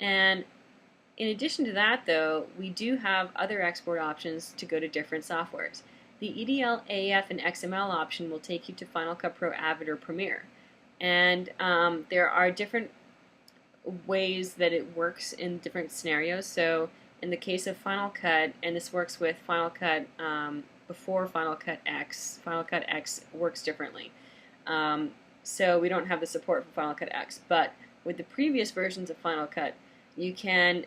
And in addition to that, though, we do have other export options to go to different softwares. The EDL, AF, and XML option will take you to Final Cut Pro, Avid, or Premiere. And there are different ways that it works in different scenarios. So in the case of Final Cut, and this works with Final Cut before Final Cut X works differently. So we don't have the support for Final Cut X, but with the previous versions of Final Cut, you can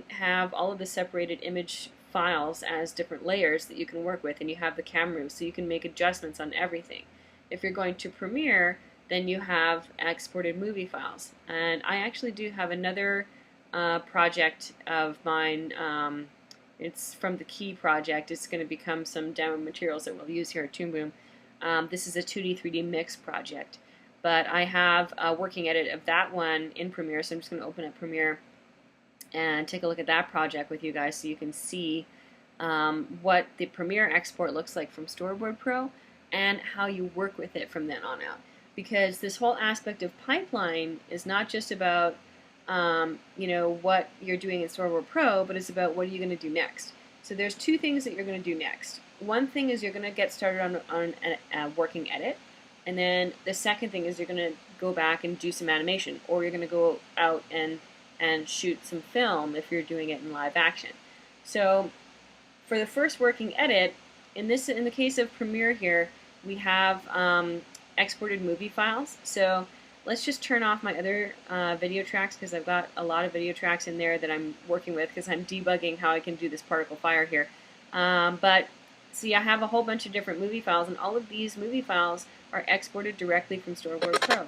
have all of the separated image files as different layers that you can work with, and you have the camera room, so you can make adjustments on everything. If you're going to Premiere, then you have exported movie files. And I actually do have another project of mine. It's from the Key project. It's going to become some demo materials that we'll use here at Toon Boom. This is a 2D, 3D mix project. But I have a working edit of that one in Premiere, so I'm just going to open up Premiere and take a look at that project with you guys so you can see what the Premiere export looks like from Storyboard Pro and how you work with it from then on out. Because this whole aspect of pipeline is not just about what you're doing in Storyboard Pro, but it's about what are you going to do next. So there's two things that you're going to do next. One thing is you're going to get started on a working edit, and then the second thing is you're going to go back and do some animation, or you're going to go out and shoot some film if you're doing it in live action. So for the first working edit, in the case of Premiere here, we have exported movie files. So let's just turn off my other video tracks, because I've got a lot of video tracks in there that I'm working with because I'm debugging how I can do this particle fire here. But see, I have a whole bunch of different movie files, and all of these movie files are exported directly from Storyboard Pro.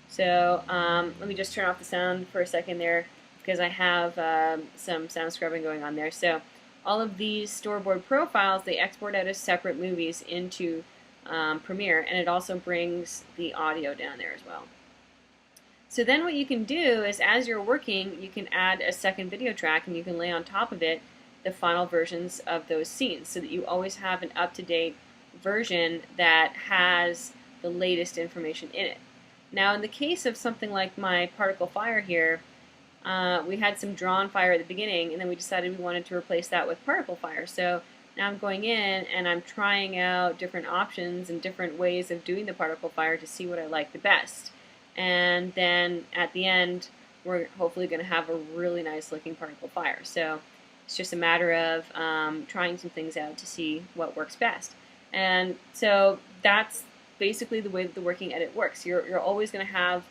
So let me just turn off the sound for a second there, because I have some sound scrubbing going on there. So all of these Storyboard Pro files, they export out as separate movies into Premiere, and it also brings the audio down there as well. So then what you can do is, as you're working, you can add a second video track, and you can lay on top of it the final versions of those scenes, so that you always have an up-to-date version that has the latest information in it. Now, in the case of something like my particle fire here, we had some drawn fire at the beginning, and then we decided we wanted to replace that with particle fire. So now I'm going in and I'm trying out different options and different ways of doing the particle fire to see what I like the best. And then at the end, we're hopefully going to have a really nice looking particle fire. So it's just a matter of trying some things out to see what works best. And so that's basically the way that the working edit works. You're always going to have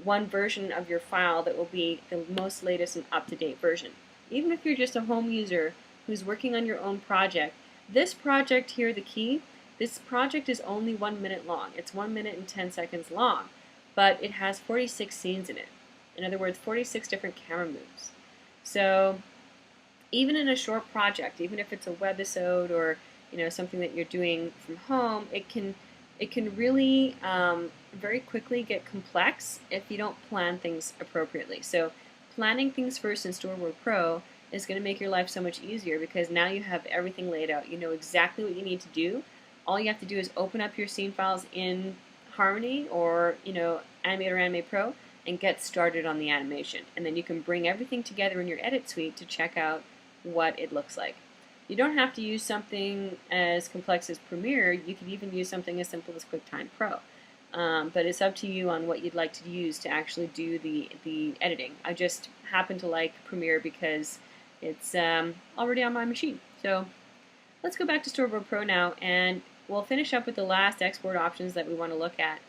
one version of your file that will be the most latest and up-to-date version. Even if you're just a home user who's working on your own project, this project here, the Key, this project is only 1 minute long. It's 1 minute and 10 seconds long, but it has 46 scenes in it. In other words, 46 different camera moves. So even in a short project, even if it's a webisode or something that you're doing from home, it can really very quickly get complex if you don't plan things appropriately. So planning things first in Storyboard Pro is going to make your life so much easier, because now you have everything laid out. You know exactly what you need to do. All you have to do is open up your scene files in Harmony or Animate or Animate Pro and get started on the animation. And then you can bring everything together in your edit suite to check out what it looks like. You don't have to use something as complex as Premiere. You could even use something as simple as QuickTime Pro. But it's up to you on what you'd like to use to actually do the editing. I just happen to like Premiere because it's already on my machine. So let's go back to Storyboard Pro now, and we'll finish up with the last export options that we want to look at,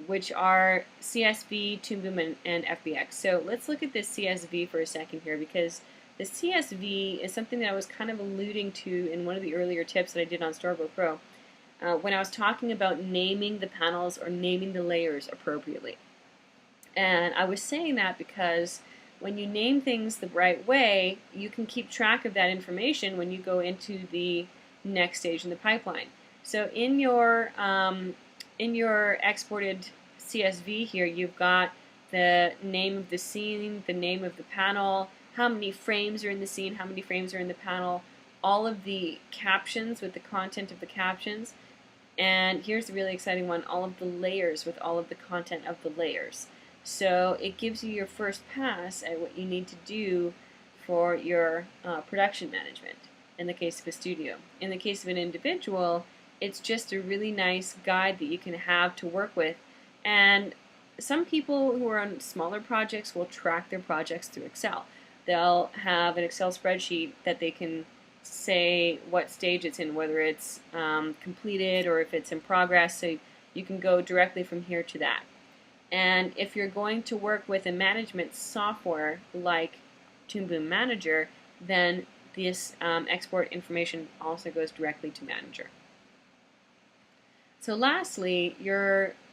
which are CSV, Toon Boom, and FBX. So let's look at this CSV for a second here, because the CSV is something that I was kind of alluding to in one of the earlier tips that I did on Storyboard Pro when I was talking about naming the panels or naming the layers appropriately. And I was saying that because when you name things the right way, you can keep track of that information when you go into the next stage in the pipeline. So in your exported CSV here, you've got the name of the scene, the name of the panel, how many frames are in the scene, how many frames are in the panel, all of the captions with the content of the captions, and here's the really exciting one, all of the layers with all of the content of the layers. So it gives you your first pass at what you need to do for your production management in the case of a studio. In the case of an individual, it's just a really nice guide that you can have to work with. And some people who are on smaller projects will track their projects through Excel. They'll have an Excel spreadsheet that they can say what stage it's in, whether it's completed or if it's in progress, so you can go directly from here to that. And if you're going to work with a management software like Toon Boom Manager, then this export information also goes directly to Manager. So lastly,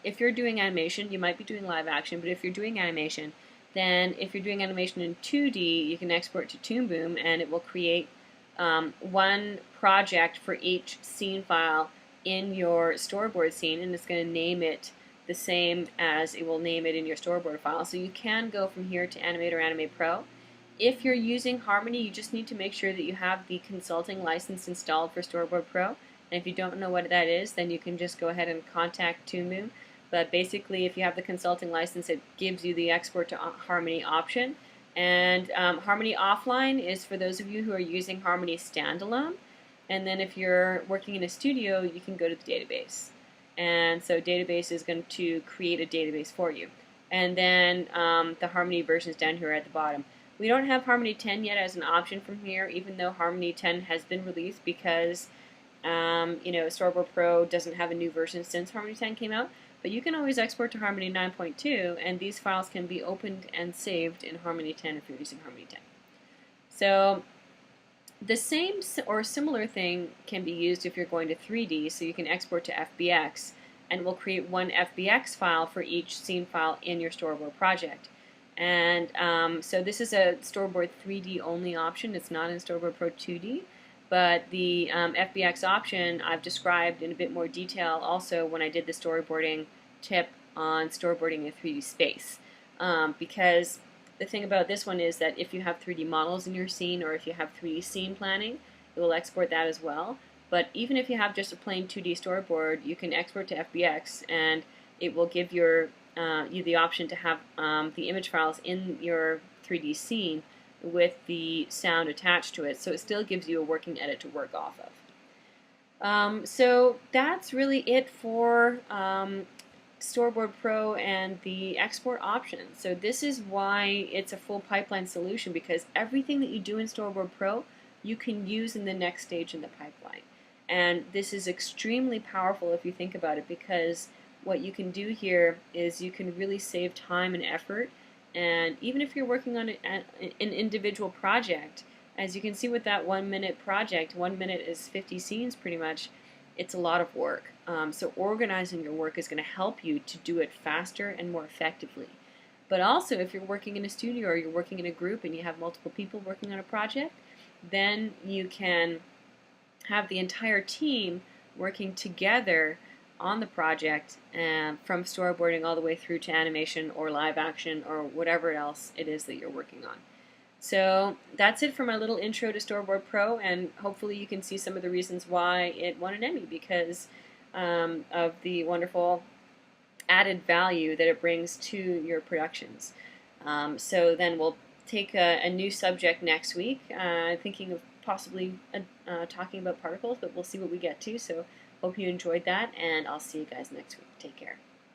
if you're doing animation, you might be doing live action, but if you're doing animation, then if you're doing animation in 2D, you can export to Toon Boom, and it will create one project for each scene file in your storyboard scene, and it's going to name it the same as it will name it in your storyboard file. So you can go from here to Animate or Animate Pro. If you're using Harmony, you just need to make sure that you have the consulting license installed for Storyboard Pro. And if you don't know what that is, then you can just go ahead and contact Toon Boom. But basically, if you have the consulting license, it gives you the export to Harmony option. And Harmony Offline is for those of you who are using Harmony standalone. And then if you're working in a studio, you can go to the database. And so database is going to create a database for you. And then the Harmony version is down here at the bottom. We don't have Harmony 10 yet as an option from here, even though Harmony 10 has been released because Storyboard Pro doesn't have a new version since Harmony 10 came out. But you can always export to Harmony 9.2, and these files can be opened and saved in Harmony 10 if you're using Harmony 10. So the same or similar thing can be used if you're going to 3D, so you can export to FBX, and we'll create one FBX file for each scene file in your Storyboard project. And so this is a Storyboard 3D only option. It's not in Storyboard Pro 2D, but the FBX option I've described in a bit more detail also when I did the storyboarding tip on storyboarding in 3D space. Because the thing about this one is that if you have 3D models in your scene, or if you have 3D scene planning, it will export that as well. But even if you have just a plain 2D storyboard, you can export to FBX, and it will give you the option to have the image files in your 3D scene with the sound attached to it, so it still gives you a working edit to work off of. So that's really it for Storyboard Pro and the export options. So this is why it's a full pipeline solution, because everything that you do in Storyboard Pro you can use in the next stage in the pipeline. And this is extremely powerful if you think about it, because what you can do here is you can really save time and effort. And even if you're working on an individual project, as you can see with that 1 minute project, 1 minute is 50 scenes pretty much, it's a lot of work. So organizing your work is going to help you to do it faster and more effectively. But also if you're working in a studio or you're working in a group and you have multiple people working on a project, then you can have the entire team working together on the project, from storyboarding all the way through to animation or live action or whatever else it is that you're working on. So that's it for my little intro to Storyboard Pro, and hopefully you can see some of the reasons why it won an Emmy, because of the wonderful added value that it brings to your productions. So then we'll take a new subject next week, thinking of possibly talking about particles, but we'll see what we get to. So hope you enjoyed that, and I'll see you guys next week. Take care.